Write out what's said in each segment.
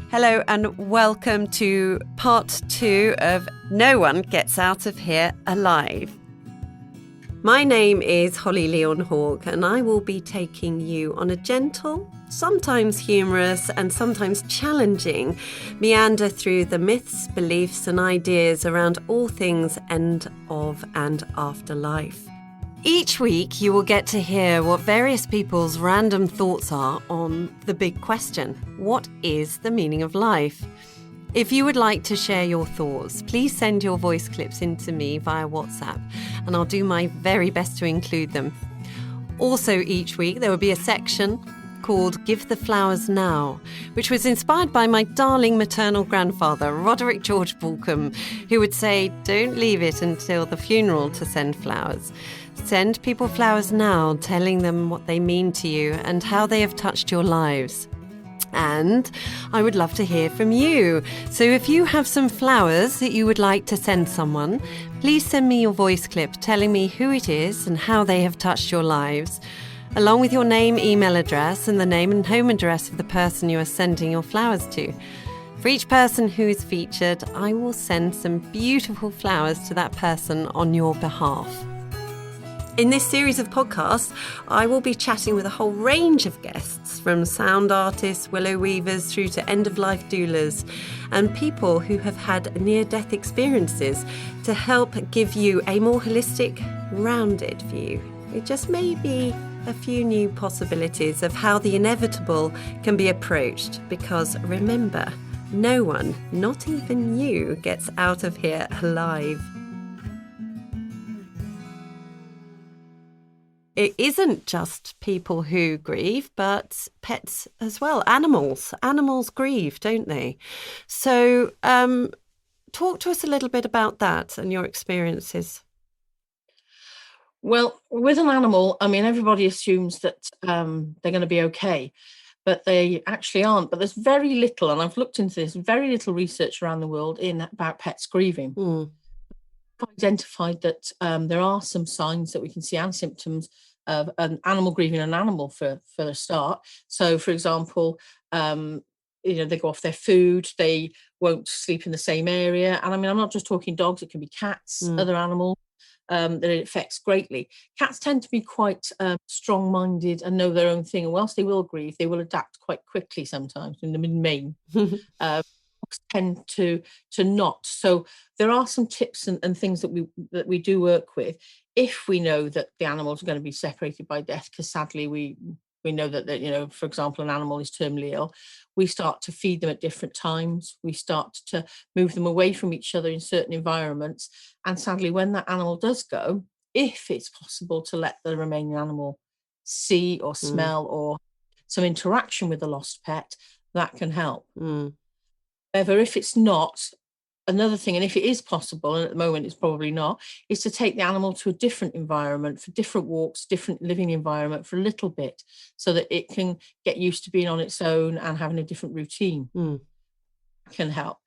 Hello and welcome to part 2 of No One Gets Out of Here Alive. My name is Holly Lyon-Hawk and I will be taking you on a gentle, sometimes humorous and sometimes challenging meander through the myths, beliefs and ideas around all things end of and after life. Each week you will get to hear what various people's random thoughts are on the big question: what is the meaning of life? If you would like to share your thoughts, please send your voice clips in to me via WhatsApp and I'll do my very best to include them. Also each week there will be a section called Give the Flowers Now, which was inspired by my darling maternal grandfather, Roderick George Balcombe, who would say, don't leave it until the funeral to send flowers. Send people flowers now, telling them what they mean to you and how they have touched your lives. And I would love to hear from you. So if you have some flowers that you would like to send someone, please send me your voice clip telling me who it is and how they have touched your lives, along with your name, email address, and the name and home address of the person you are sending your flowers to. For each person who is featured, I will send some beautiful flowers to that person on your behalf. In this series of podcasts, I will be chatting with a whole range of guests, from sound artists, willow weavers, through to end-of-life doulas, and people who have had near-death experiences to help give you a more holistic, rounded view. It just may be a few new possibilities of how the inevitable can be approached, because remember, no one, not even you, gets out of here alive. It isn't just people who grieve, but pets as well. Animals grieve, don't they? So talk to us a little bit about that and your experiences. Well, with an animal, I mean, everybody assumes that they're going to be okay, but they actually aren't. But there's very little, and I've looked into this, very little research around the world about pets grieving. I've identified that there are some signs that we can see and symptoms of an animal grieving an animal for a start. So, for example, they go off their food, they won't sleep in the same area. And I mean, I'm not just talking dogs, it can be cats, other animals. That it affects greatly. Cats tend to be quite strong-minded and know their own thing. And whilst they will grieve, they will adapt quite quickly sometimes in the main. Dogs tend to not. So there are some tips and things that we do work with if we know that the animals are going to be separated by death, because sadly we know that, for example, an animal is terminally ill. We start to feed them at different times. We start to move them away from each other in certain environments. And sadly, when that animal does go, if it's possible to let the remaining animal see or smell or some interaction with the lost pet, that can help. However, if it's not, another thing, and if it is possible, and at the moment it's probably not, is to take the animal to a different environment for different walks, different living environment for a little bit, so that it can get used to being on its own and having a different routine. Can help.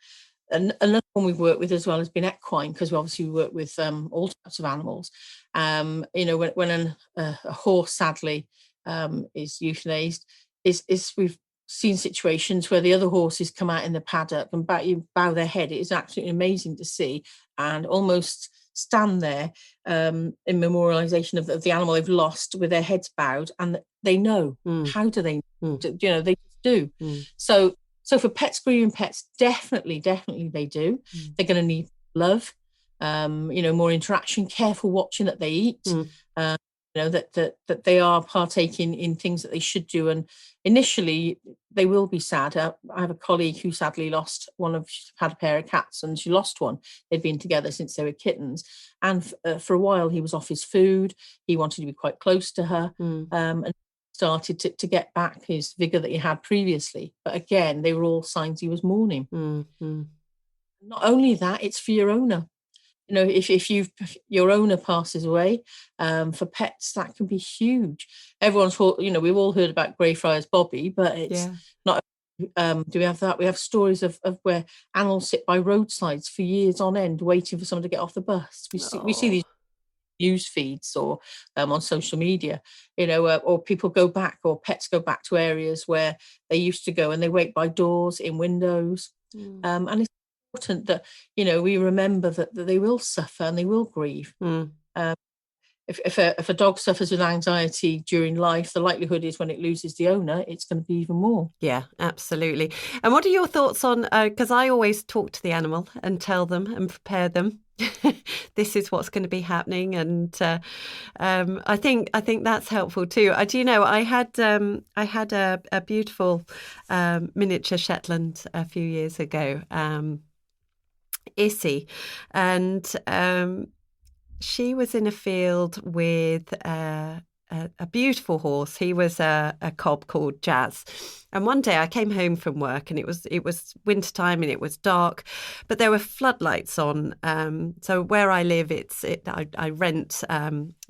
And another one we've worked with as well has been equine, because we obviously work with all types of animals. When a horse sadly is euthanized, is we've seen situations where the other horses come out in the paddock and bow their head. It is absolutely amazing to see, and almost stand there in memorialization of the animal they've lost with their heads bowed, and they know. How do they know? They just do. So for pets, grieving pets, definitely they do. They're going to need love, more interaction, careful watching that they eat, that they are partaking in things that they should do. And initially they will be sad. I have a colleague who sadly she's had a pair of cats and she lost one. They'd been together since they were kittens. And for a while he was off his food. He wanted to be quite close to her. And started to get back his vigor that he had previously. But again, they were all signs he was mourning. Not only that, it's for your owner. If your owner passes away, for pets, that can be huge. Everyone's thought, we've all heard about Greyfriars Bobby, but it's not. Do we have that? We have stories of where animals sit by roadsides for years on end, waiting for someone to get off the bus. We see these news feeds or on social media, or people go back, or pets go back to areas where they used to go, and they wait by doors, in windows. And it's important that, we remember that they will suffer and they will grieve. If a dog suffers with anxiety during life, the likelihood is when it loses the owner, it's going to be even more. Yeah, absolutely. And what are your thoughts on, because I always talk to the animal and tell them and prepare them. This is what's going to be happening, and I think that's helpful too. I had a beautiful miniature Shetland a few years ago, Issy, and she was in a field with a beautiful horse. He was a cob called Jazz. And one day I came home from work, and it was wintertime and it was dark, but there were floodlights on. So where I live, I rent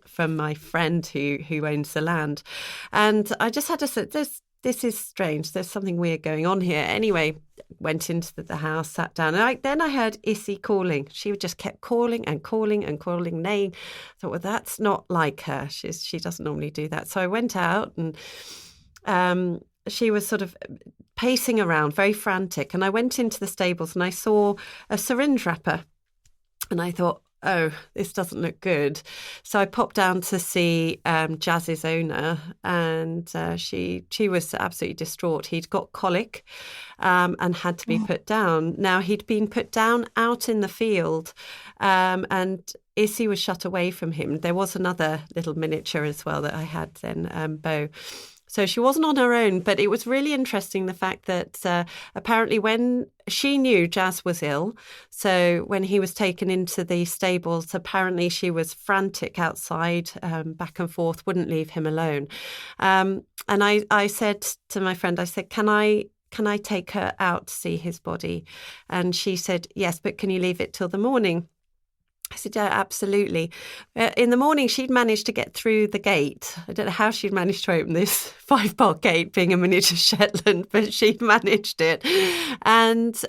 from my friend who owns the land, and I just had to say, this is strange. There's something weird going on here. Anyway, went into the house, sat down, and then I heard Issy calling. She just kept calling and calling and calling, neighing. I thought, well, that's not like her. She doesn't normally do that. So I went out, and she was sort of pacing around, very frantic. And I went into the stables, and I saw a syringe wrapper, and I thought, oh, this doesn't look good. So I popped down to see Jazz's owner, and she was absolutely distraught. He'd got colic and had to be put down. Now, he'd been put down out in the field, and Issy was shut away from him. There was another little miniature as well that I had then, Bo. So she wasn't on her own, but it was really interesting, the fact that apparently when she knew Jazz was ill, so when he was taken into the stables, apparently she was frantic outside, back and forth, wouldn't leave him alone. And I said to my friend, I said, can I take her out to see his body? And she said, yes, but can you leave it till the morning? I said, yeah, absolutely. In the morning, she'd managed to get through the gate. I don't know how she'd managed to open this 5-part gate, being a miniature Shetland, but she'd managed it. And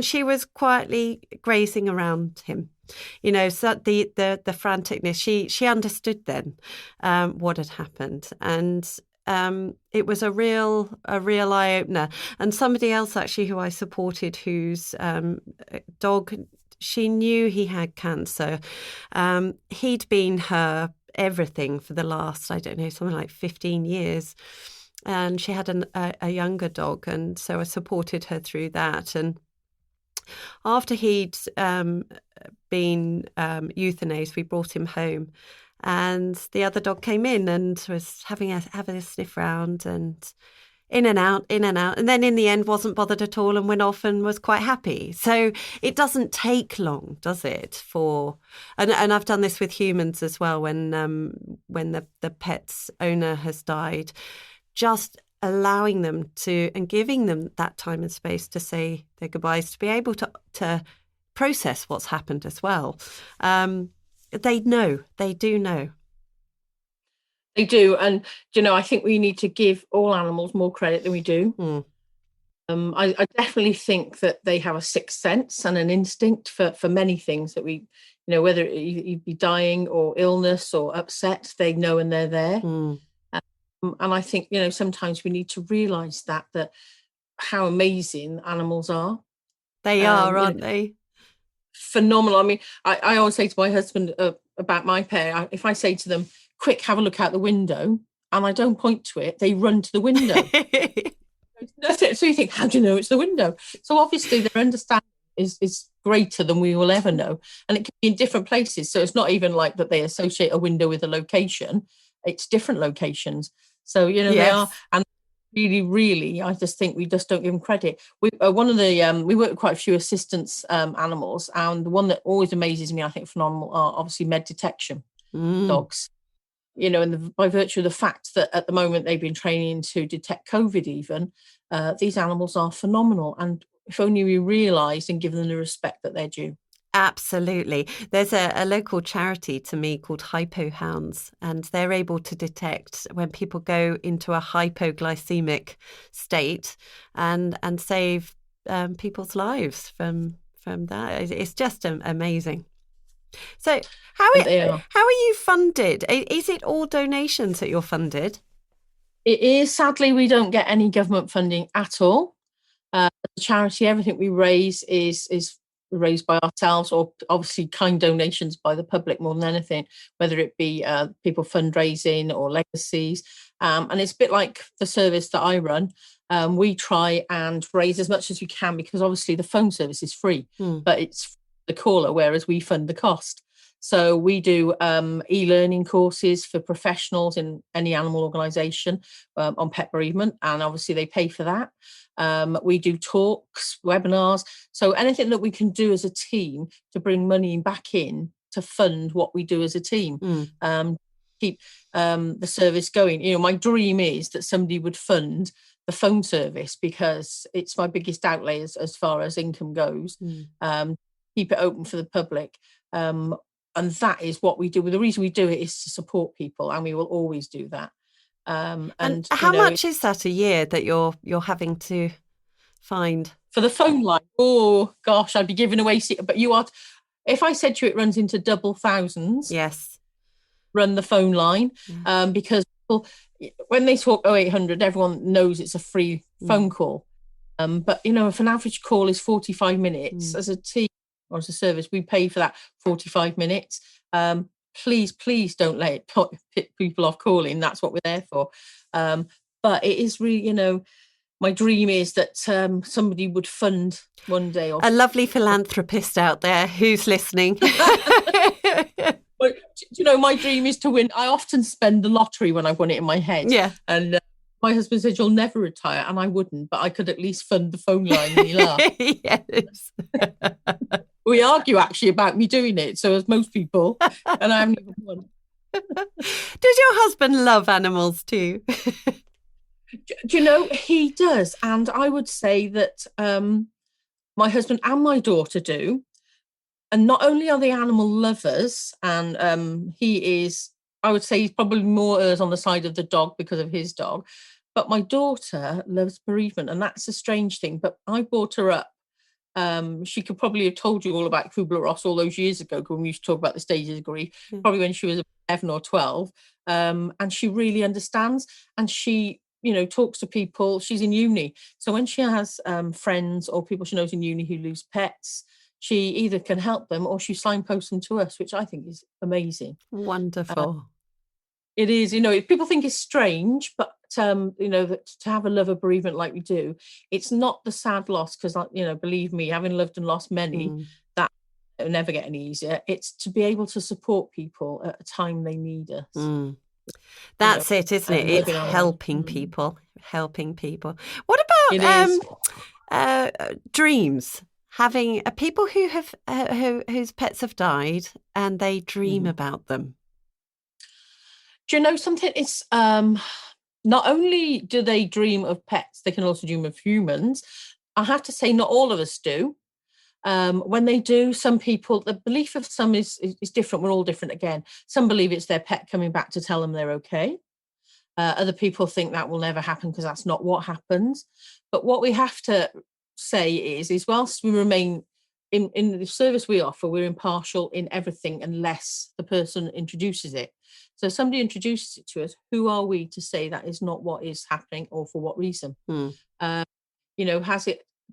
she was quietly grazing around him. So the franticness, she understood then what had happened. And it was a real eye opener. And somebody else actually who I supported, whose dog, she knew he had cancer. He'd been her everything for the last, I don't know, something like 15 years. And she had a younger dog, and so I supported her through that. And after he'd been euthanized, we brought him home. And the other dog came in and was having a sniff round, and in and out, and then in the end wasn't bothered at all and went off and was quite happy. So it doesn't take long, does it? And I've done this with humans as well. When the pet's owner has died, just allowing them to and giving them that time and space to say their goodbyes, to be able to process what's happened as well. They do know. They do. And, I think we need to give all animals more credit than we do. I definitely think that they have a sixth sense and an instinct for many things that we, whether you'd be dying or illness or upset, they know and they're there. And I think, sometimes we need to realise that how amazing animals are. They are, aren't they? Phenomenal. I mean, I always say to my husband about my pair, if I say to them, quick, have a look out the window, and I don't point to it, they run to the window. So you think, how do you know it's the window? So obviously their understanding is greater than we will ever know, and it can be in different places. So it's not even like that they associate a window with a location, it's different locations. So yes. They are, and really, really, I just think we just don't give them credit. We work with quite a few assistance animals, and the one that always amazes me, I think, phenomenal, are obviously med detection dogs. And by virtue of the fact that at the moment they've been training to detect COVID even, these animals are phenomenal. And if only we realise and give them the respect that they're due. Absolutely. There's a local charity to me called Hypo Hounds, and they're able to detect when people go into a hypoglycemic state and save people's lives from that. It's just amazing. So And they are. how are you funded? Is it all donations that you're funded? It is. Sadly, we don't get any government funding at all. The charity, everything we raise is raised by ourselves, or obviously kind donations by the public more than anything, whether it be people fundraising or legacies. And it's a bit like the service that I run. We try and raise as much as we can, because obviously the phone service is free, but it's the caller, whereas we fund the cost. So we do e-learning courses for professionals in any animal organisation on pet bereavement, and obviously they pay for that. We do talks, webinars. So anything that we can do as a team to bring money back in to fund what we do as a team, keep the service going. You know, my dream is that somebody would fund the phone service, because it's my biggest outlay as far as income goes. Keep it open for the public. And that is what we do. The reason we do it is to support people, and we will always do that. And how much is that a year that you're having to find for the phone line? Oh gosh, I'd be giving away. But you are. If I said to you, it runs into double thousands. Yes. Run the phone line, because people, when they talk 0800, everyone knows it's a free phone call. But you know, if an average call is 45 minutes, as a team or as a service, we pay for that 45 minutes. Please don't let it put people off calling. That's what we're there for. But it is really, you know, my dream is that somebody would fund one day. A lovely philanthropist out there who's listening. You know, my dream is to win. I often spend the lottery when I've won it in my head. Yeah. And my husband said, you'll never retire. And I wouldn't, but I could at least fund the phone line. And he laughed. Yes. We argue actually about me doing it. So as most people, and I haven't even won. Does your husband love animals too? Do you know, he does. And I would say that my husband and my daughter do. And not only are they animal lovers, and he is, I would say he's probably more on the side of the dog because of his dog, but my daughter loves bereavement, and that's a strange thing. But I brought her up. She could probably have told you all about Kubler-Ross all those years ago, when we used to talk about the stages of grief, probably when she was 11 or 12. And she really understands, and she, you know, talks to people. She's in uni. So when she has friends or people she knows in uni who lose pets, she either can help them or she signposts them to us, which I think is amazing. Wonderful. It is, you know, people think it's strange, but, you know, that to have a love of bereavement like we do, it's not the sad loss, because, you know, believe me, having loved and lost many, that will never get any easier. It's to be able to support people at a time they need us. That's it, isn't it? It's helping people, What about dreams? Having people who have whose pets have died and they dream about them. Do you know something? It's not only do they dream of pets, they can also dream of humans. I have to say, not all of us do. When they do, some people, the belief of some is different. We're all different again. Some believe it's their pet coming back to tell them they're okay. Other people think that will never happen because that's not what happens. But what we have to say is whilst we remain in the service we offer, we're impartial in everything unless the person introduces it. So if somebody introduces it to us, who are we to say that is not what is happening or for what reason? You know,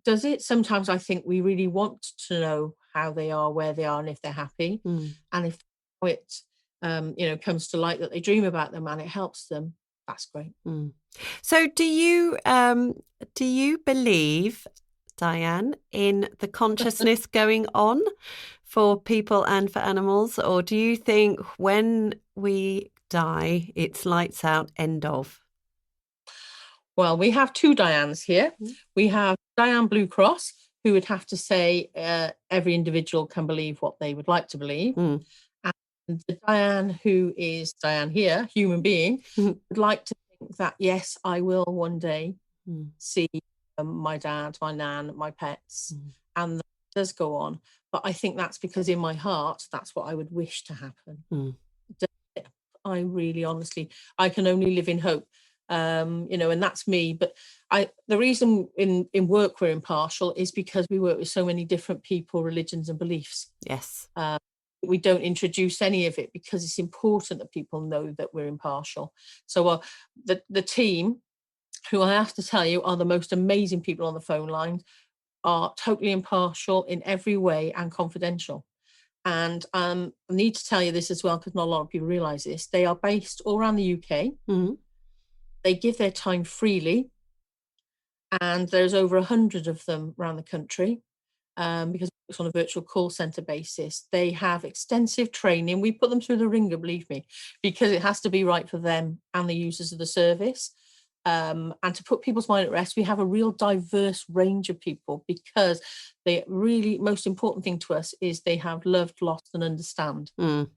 does it? Sometimes I think we really want to know how they are, where they are, and if they're happy. And if it, you know, comes to light that they dream about them and it helps them, that's great. So do you believe, Diane, in the consciousness going on for people and for animals? Or do you think when we die, it's lights out, end of? Well, we have two Dianes here. We have Diane Blue Cross, who would have to say every individual can believe what they would like to believe. And the Diane who is Diane here, human being, would like to think that, yes, I will one day see my dad, my nan, my pets, and that does go on. But I think that's because in my heart, that's what I would wish to happen. I really, honestly, I can only live in hope. You know, and that's me. But the reason in work we're impartial is because we work with so many different people, religions and beliefs. Yes. we don't introduce any of it, because it's important that people know that we're impartial. So the team, who I have to tell you are the most amazing people on the phone line, are totally impartial in every way and confidential. And I need to tell you this as well, because not a lot of people realise this. They are based all around the UK. Mm. They give their time freely, and there's over 100 of them around the country, because it's on a virtual call centre basis. They have extensive training. We put them through the ringer, believe me, because it has to be right for them and the users of the service. And to put people's mind at rest, we have a real diverse range of people, because the really most important thing to us is they have loved, lost and understand. Mm.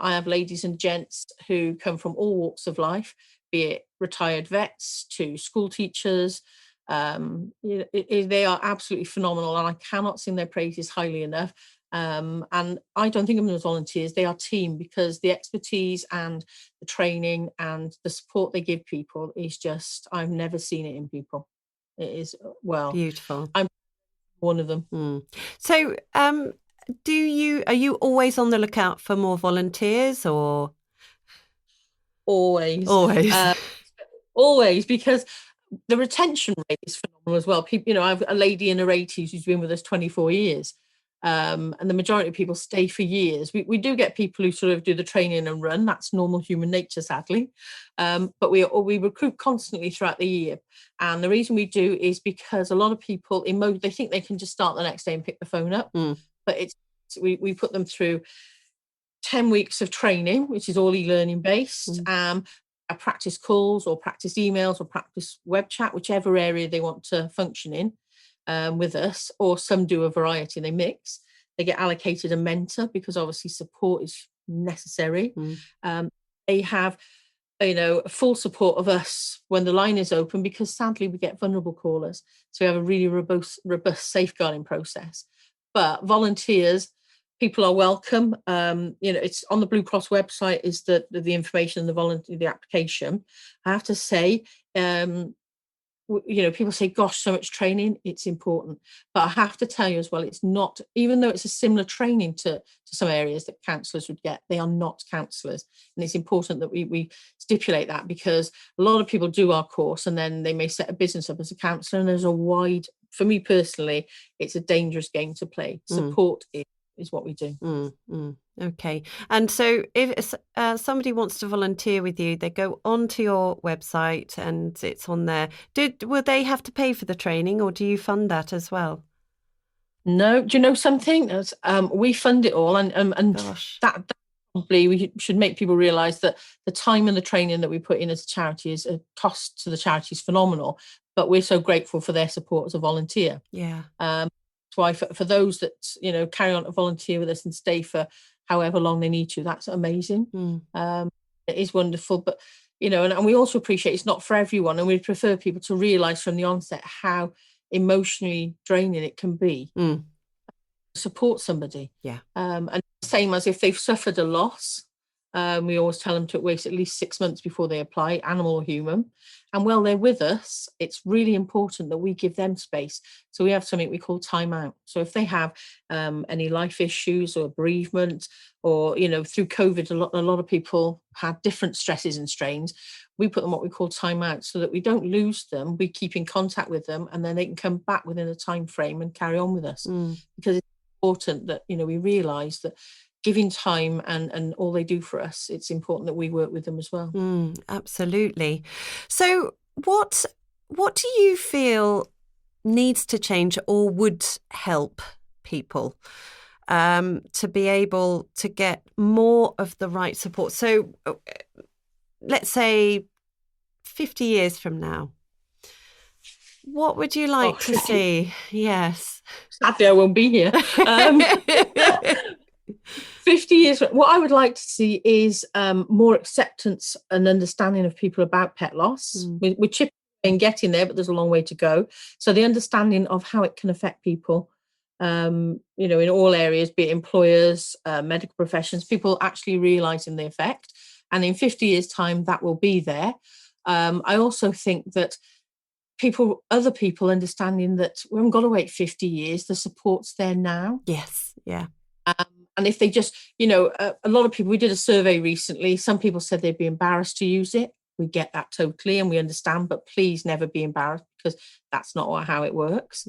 I have ladies and gents who come from all walks of life, be it retired vets to school teachers. They are absolutely phenomenal, and I cannot sing their praises highly enough. And I don't think of them as volunteers. They are team, because the expertise and the training and the support they give people is just, I've never seen it in people. It is, well, Beautiful. I'm one of them. Mm. So, are you always on the lookout for more volunteers, or? Always. Always, because the retention rate is phenomenal as well. People, I have a lady in her 80s who's been with us 24 years. And the majority of people stay for years. We do get people who sort of do the training and run. That's normal human nature, sadly. But we recruit constantly throughout the year. And the reason we do is because a lot of people, they think they can just start the next day and pick the phone up. Mm. But we put them through 10 weeks of training, which is all e-learning based. Practice calls or practice emails or practice web chat, whichever area they want to function in. With us, or some do a variety, they mix. They get allocated a mentor, because obviously support is necessary. They have full support of us when the line is open, because sadly we get vulnerable callers, so we have a really robust safeguarding process. But volunteers, people are welcome. It's on the Blue Cross website is the information and the application. I have to say, people say, gosh, so much training, it's important. But I have to tell you as well, it's not, even though it's a similar training to some areas that counsellors would get, they are not counsellors. And it's important that we stipulate that, because a lot of people do our course and then they may set a business up as a counsellor, and there's for me personally, it's a dangerous game to play. Support is what we do. Okay. And so if somebody wants to volunteer with you, they go onto your website and it's on there. Will they have to pay for the training, or do you fund that as well? No. Do you know something? We fund it all. And Gosh. that probably we should make people realise that the time and the training that we put in as a charity is a cost to the charity is phenomenal. But we're so grateful for their support as a volunteer. Yeah. That's why for those that, carry on to volunteer with us and stay for however long they need to, that's amazing. It is wonderful. But, and we also appreciate it's not for everyone. And we prefer people to realise from the onset how emotionally draining it can be. Support somebody. Yeah. And same as if they've suffered a loss, we always tell them to wait at least 6 months before they apply, animal or human. And while they're with us, it's really important that we give them space. So we have something we call time out. So if they have any life issues or bereavement, or, through COVID, a lot of people had different stresses and strains, we put them what we call time out, so that we don't lose them. We keep in contact with them, and then they can come back within a time frame and carry on with us. Because it's important that, we realise that giving time and all they do for us, it's important that we work with them as well. Absolutely. So what do you feel needs to change or would help people to be able to get more of the right support? So let's say 50 years from now, what would you like to see? Yes. Sadly, I won't be here. 50 years, what I would like to see is more acceptance and understanding of people about pet loss. We're chipping and getting there, but there's a long way to go. So the understanding of how it can affect people, in all areas, be it employers, medical professions, people actually realising the effect. And in 50 years' time, that will be there. I also think that other people understanding that we haven't got to wait 50 years, the support's there now. Yes, yeah. And if they just, a lot of people, we did a survey recently, some people said they'd be embarrassed to use it. We get that totally, and we understand, but please never be embarrassed, because that's not how it works.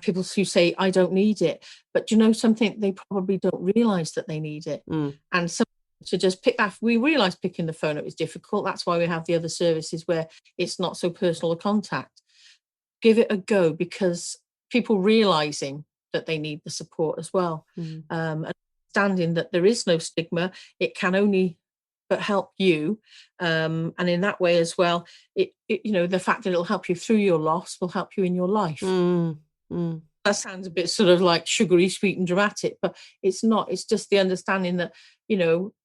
People who say, I don't need it, but something, they probably don't realize that they need it. And so to just pick that, we realize picking the phone up is difficult. That's why we have the other services where it's not so personal a contact. Give it a go, because people realizing that they need the support as well, and understanding that there is no stigma, it can only but help you, and in that way as well, it the fact that it'll help you through your loss will help you in your life. That sounds a bit sort of like sugary sweet and dramatic, but it's not. It's just the understanding that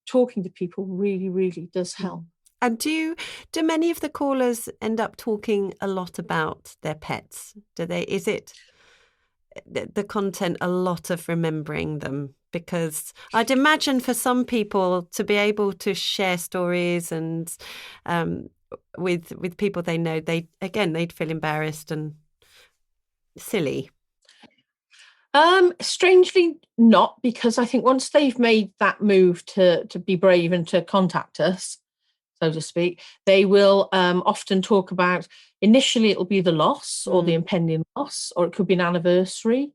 talking to people really, really does help. And do many of the callers end up talking a lot about their pets? Is it the content a lot of remembering them? Because I'd imagine for some people to be able to share stories and with people they know, they'd feel embarrassed and silly. Strangely not, because I think once they've made that move to be brave and to contact us, so to speak, they will often talk about, initially it'll be the loss or the impending loss, or it could be an anniversary,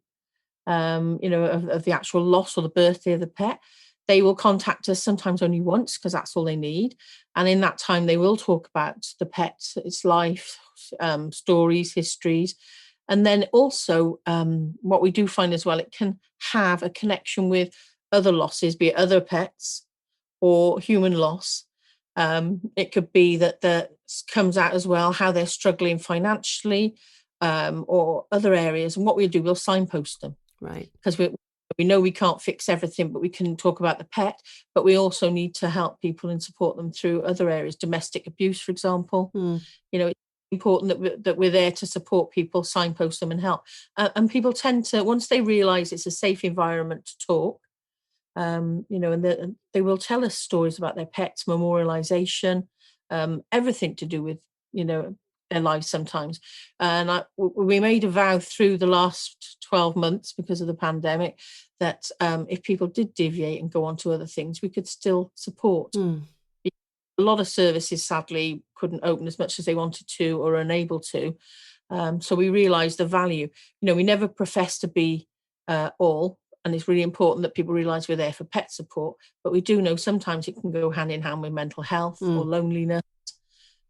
of the actual loss or the birthday of the pet. They will contact us sometimes only once, because that's all they need. And in that time, they will talk about the pet, its life, stories, histories. And then also what we do find as well, it can have a connection with other losses, be it other pets or human loss. It could be that comes out as well how they're struggling financially, or other areas. And what we'll do, we'll signpost them. Right. Because we know we can't fix everything, but we can talk about the pet. But we also need to help people and support them through other areas. Domestic abuse, for example. It's important that we're there to support people, signpost them and help. And people tend to, once they realize it's a safe environment to talk, and they will tell us stories about their pets, memorialization, everything to do with, their lives sometimes. And we made a vow through the last 12 months because of the pandemic that if people did deviate and go on to other things, we could still support. A lot of services sadly couldn't open as much as they wanted to or unable to. So we realized the value. We never profess to be all, and it's really important that people realize we're there for pet support, but we do know sometimes it can go hand in hand with mental health or loneliness.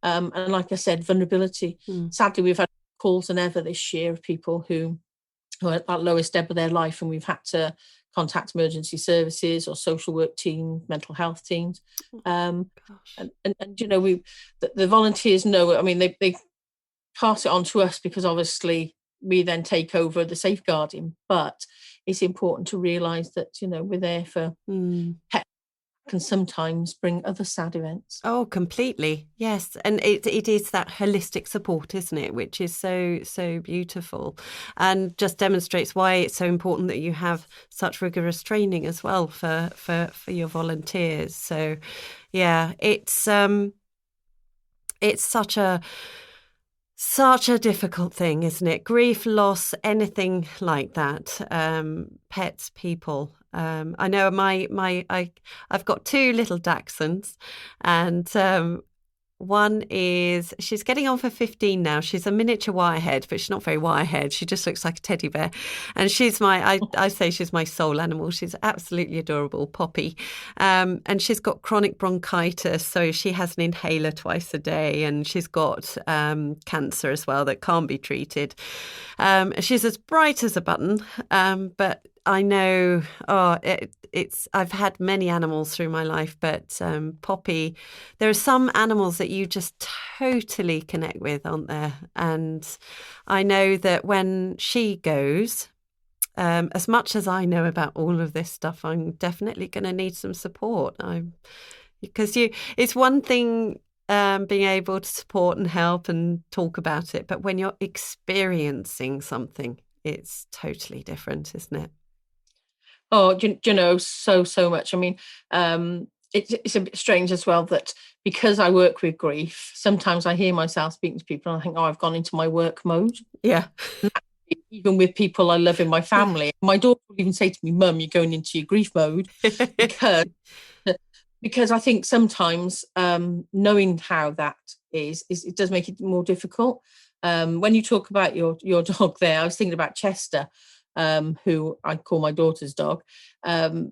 And like I said, vulnerability. Sadly, we've had calls than ever this year of people who are at that lowest ebb of their life, and we've had to contact emergency services or social work teams, mental health teams. And the volunteers know, I mean, they pass it on to us because obviously we then take over the safeguarding, but it's important to realise that, we're there for pets can sometimes bring other sad events. Oh, completely. Yes. And it is that holistic support, isn't it? Which is so, so beautiful and just demonstrates why it's so important that you have such rigorous training as well for your volunteers. So, yeah, it's such a difficult thing, isn't it? Grief, loss, anything like that. Pets, people. I know I've got two little dachshunds, and one is, she's getting on for 15 now. She's a miniature wirehead, but she's not very wirehead. She just looks like a teddy bear. And she's I say she's my soul animal. She's absolutely adorable, Poppy. And she's got chronic bronchitis, so she has an inhaler twice a day. And she's got cancer as well that can't be treated. She's as bright as a button, but I know, I've had many animals through my life, but Poppy, there are some animals that you just totally connect with, aren't there? And I know that when she goes, as much as I know about all of this stuff, I'm definitely going to need some support. Because it's one thing being able to support and help and talk about it, but when you're experiencing something, it's totally different, isn't it? Oh, do you know, so much. I mean, it's a bit strange as well that because I work with grief, sometimes I hear myself speaking to people and I think, oh, I've gone into my work mode. Yeah. even with people I love in my family. My daughter will even say to me, "Mum, you're going into your grief mode," because I think sometimes knowing how that is it does make it more difficult. When you talk about your dog there, I was thinking about Chester, who I call my daughter's dog. I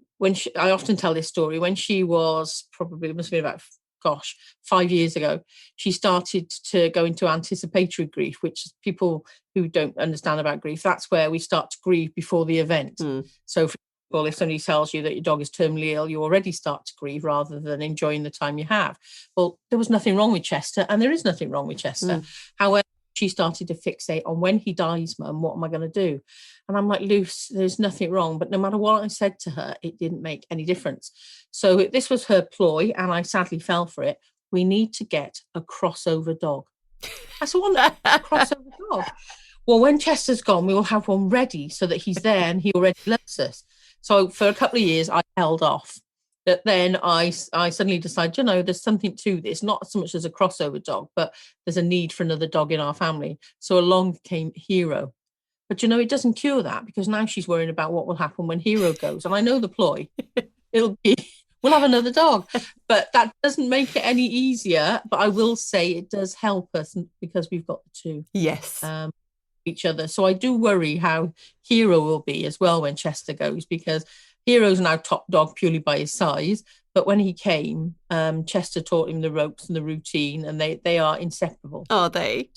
often tell this story, when she was probably, it must have been about, 5 years ago, she started to go into anticipatory grief, which is people who don't understand about grief. That's where we start to grieve before the event. So, for example, if somebody tells you that your dog is terminally ill, you already start to grieve rather than enjoying the time you have. Well, there was nothing wrong with Chester, and there is nothing wrong with Chester. However, she started to fixate on, when he dies, Mum, what am I going to do? And I'm like, Luce, there's nothing wrong. But no matter what I said to her, it didn't make any difference. So this was her ploy, and I sadly fell for it. We need to get a crossover dog. I said, well, a crossover dog. Well, when Chester's gone, we will have one ready so that he's there and he already loves us. So for a couple of years, I held off. But then I suddenly decided, there's something to this, not so much as a crossover dog, but there's a need for another dog in our family. So along came Hero. But, it doesn't cure that, because now she's worrying about what will happen when Hero goes. And I know the ploy. We'll have another dog. But that doesn't make it any easier. But I will say it does help us, because we've got the two. Yes. Each other. So I do worry how Hero will be as well when Chester goes, because Hero's now top dog purely by his size. But when he came, Chester taught him the ropes and the routine, and they are inseparable. Are they?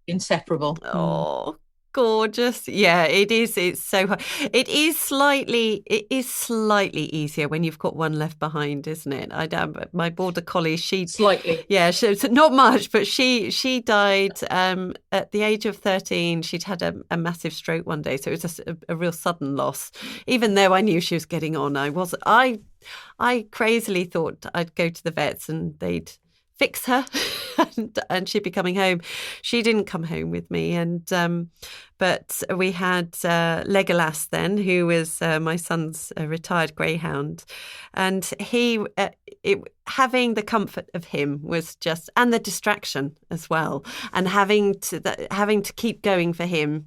Inseparable. Oh, gorgeous. Yeah, it is. It's so hard. It is slightly easier when you've got one left behind, isn't it? My border collie, slightly. Yeah, so not much, but she died at the age of 13. She'd had a massive stroke one day, so it was a real sudden loss. Even though I knew she was getting on, I crazily thought I'd go to the vets and they'd fix her and she'd be coming home. She didn't come home with me, but we had Legolas then, who was my son's retired greyhound, and having the comfort of him was just, and the distraction as well, and having to keep going for him,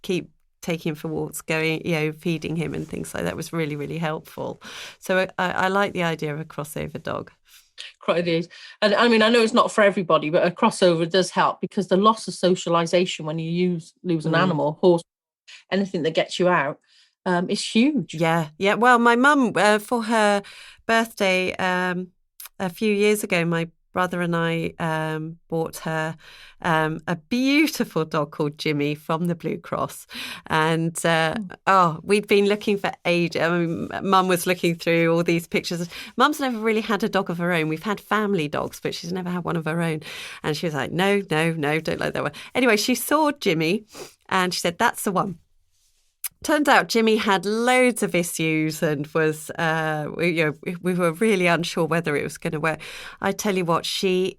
keep taking him for walks, going, feeding him and things like that was really, really helpful. So I like the idea of a crossover dog. And I mean, I know it's not for everybody, but a crossover does help, because the loss of socialization when you lose an animal, horse, anything that gets you out, is huge. Yeah. Well, my mum, for her birthday a few years ago, my brother and I bought her a beautiful dog called Jimmy from the Blue Cross. And we'd been looking for ages. I mean, Mum was looking through all these pictures. Mum's never really had a dog of her own. We've had family dogs, but she's never had one of her own. And she was like, no, don't like that one. Anyway, she saw Jimmy and she said, that's the one. Turns out Jimmy had loads of issues and was, we were really unsure whether it was going to work. I tell you what, she's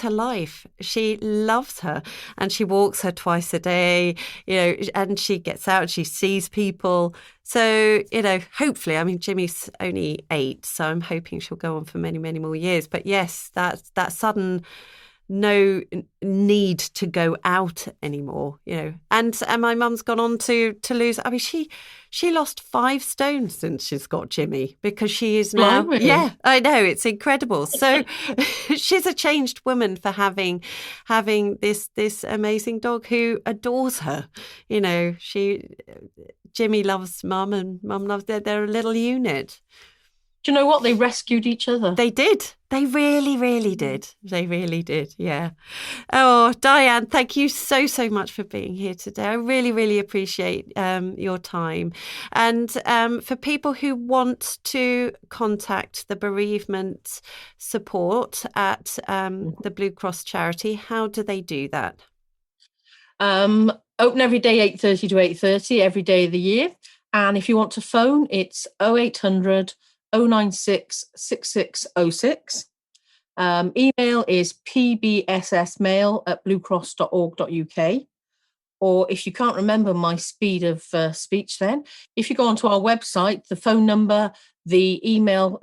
her life. She loves her, and she walks her twice a day, and she gets out and she sees people. So, hopefully, I mean, Jimmy's only 8, so I'm hoping she'll go on for many, many more years. But yes, that sudden no need to go out anymore, And my mum's gone on to lose. I mean, she lost 5 stone since she's got Jimmy, because she is now. Blimey. Yeah, I know, it's incredible. So she's a changed woman for having this amazing dog who adores her. Jimmy loves Mum and Mum loves. They're a little unit. Do you know what? They rescued each other. They did. They really, really did. They really did. Yeah. Oh, Diane, thank you so much for being here today. I really, really appreciate your time. And for people who want to contact the bereavement support at the Blue Cross charity, how do they do that? Open every day, 8:30 to 8:30, every day of the year. And if you want to phone, it's 0800 096 6606. Email is pbssmail@bluecross.org.uk, or if you can't remember my speed of speech, then if you go onto our website, the phone number, the email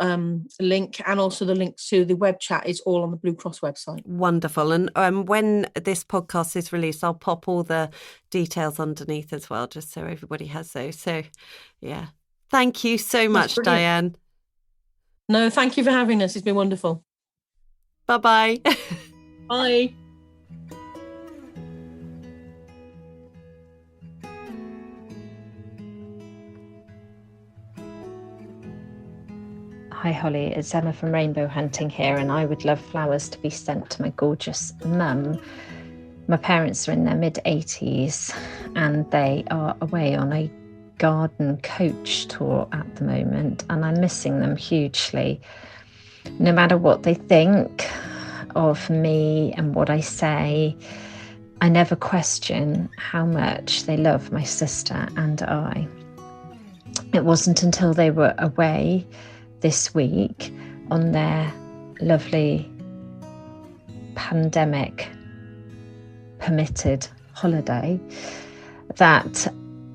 link, and also the link to the web chat is all on the Blue Cross website. Wonderful. And when this podcast is released, I'll pop all the details underneath as well, just so everybody has those. So, yeah. Thank you so much, Diane. No, thank you for having us. It's been wonderful. Bye-bye. Bye. Hi Holly, it's Emma from Rainbow Hunting here, and I would love flowers to be sent to my gorgeous mum. My parents are in their mid-80s and they are away on a garden coach tour at the moment, and I'm missing them hugely. No matter what they think of me and what I say, I never question how much they love my sister and I. It wasn't until they were away this week on their lovely pandemic permitted holiday that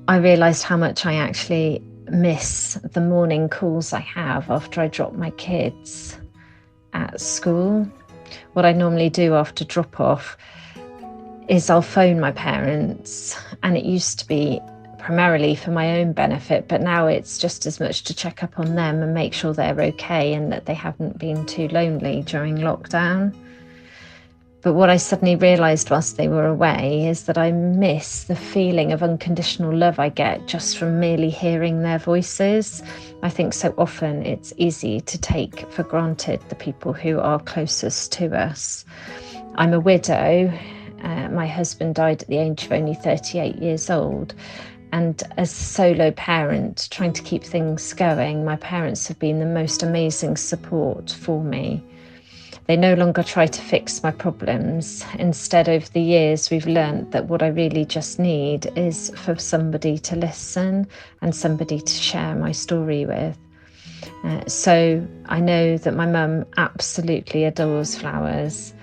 I realised how much I actually miss the morning calls I have after I drop my kids at school. What I normally do after drop off is I'll phone my parents, and it used to be primarily for my own benefit, but now it's just as much to check up on them and make sure they're okay and that they haven't been too lonely during lockdown. But what I suddenly realised whilst they were away is that I miss the feeling of unconditional love I get just from merely hearing their voices. I think so often it's easy to take for granted the people who are closest to us. I'm a widow. My husband died at the age of only 38 years old. And as a solo parent, trying to keep things going, my parents have been the most amazing support for me. They no longer try to fix my problems. Instead, over the years, we've learned that what I really just need is for somebody to listen and somebody to share my story with. So I know that my mum absolutely adores flowers,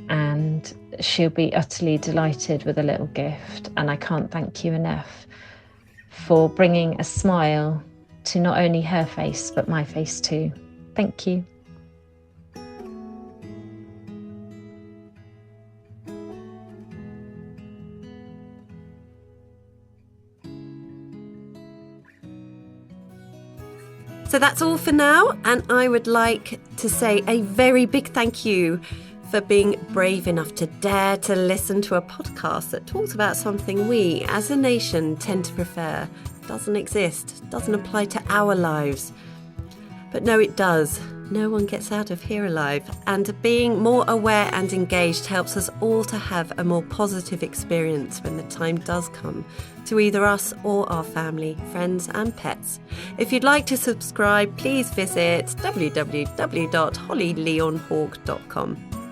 and she'll be utterly delighted with a little gift. And I can't thank you enough for bringing a smile to not only her face, but my face too. Thank you. So that's all for now, and I would like to say a very big thank you for being brave enough to dare to listen to a podcast that talks about something we, as a nation, tend to prefer. Doesn't exist, doesn't apply to our lives. But no, it does. No one gets out of here alive. And being more aware and engaged helps us all to have a more positive experience when the time does come to either us or our family, friends and pets. If you'd like to subscribe, please visit www.hollylionhawk.com.